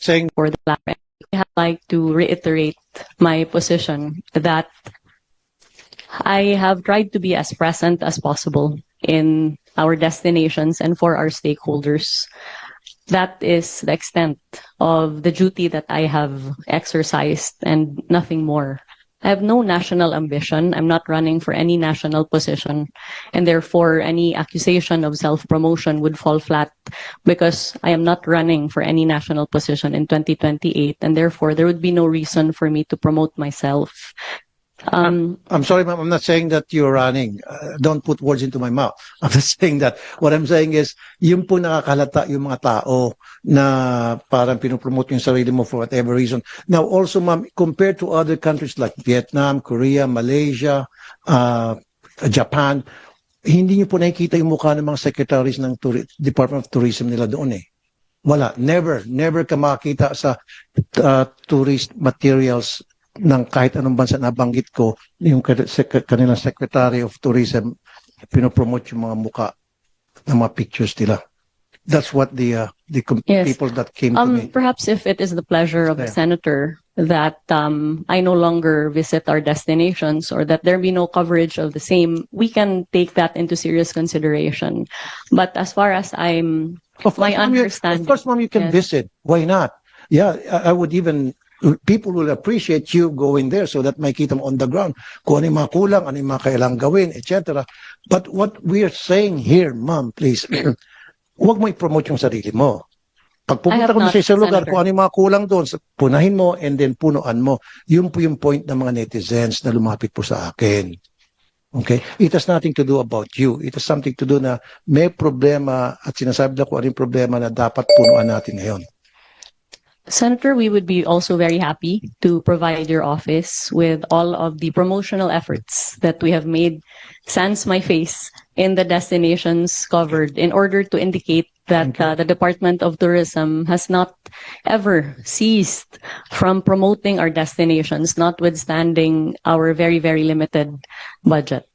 saying for the latter. I'd like to reiterate my position that I have tried to be as present as possible in our destinations and for our stakeholders. That is the extent of the duty that I have exercised and nothing more. I have no national ambition. I'm not running for any national position, and therefore any accusation of self-promotion would fall flat because I am not running for any national position in 2028, and therefore there would be no reason for me to promote myself. I'm sorry, ma'am. I'm not saying that you're running. Don't put words into my mouth. I'm just saying that what I'm saying is, yung po nakakalata yung mga tao na parang pinopromote yung sarili mo for whatever reason. Now, also, ma'am, compared to other countries like Vietnam, Korea, Malaysia, Japan, hindi niyo po nakikita yung mukha ng mga secretaries ng Department of Tourism nila doon eh. Wala. Never ka makakita sa tourist materials ng kahit anong bansa na banggit ko, yung kanilang Secretary of Tourism, pinopromote yung mga muka ng mga pictures nila. That's what the Yes. people that came to me. Perhaps if it is the pleasure of the senator that I no longer visit our destinations or that there be no coverage of the same, we can take that into serious consideration. But as far as I'm, my understanding, of course, ma'am, you can visit. Why not? Yeah, I would even, people will appreciate you going there so that makita mo on the ground kung ano yung mga kulang, ano yung mga kailangang gawin, etc. But what we are saying here, ma'am, please, huwag mo i-promote yung sarili mo. Pag pumunta ko na sa isang lugar, kung ano yung mga kulang doon, punahin mo and then punuan mo. Yun po yung point ng mga netizens na lumapit po sa akin. Okay? It has nothing to do about you. It has something to do na may problema at sinasabi na kung ano yung problema na dapat punuan natin ngayon. Senator, we would be also very happy to provide your office with all of the promotional efforts that we have made sans my face in the destinations covered in order to indicate that the Department of Tourism has not ever ceased from promoting our destinations, notwithstanding our very, very limited budget.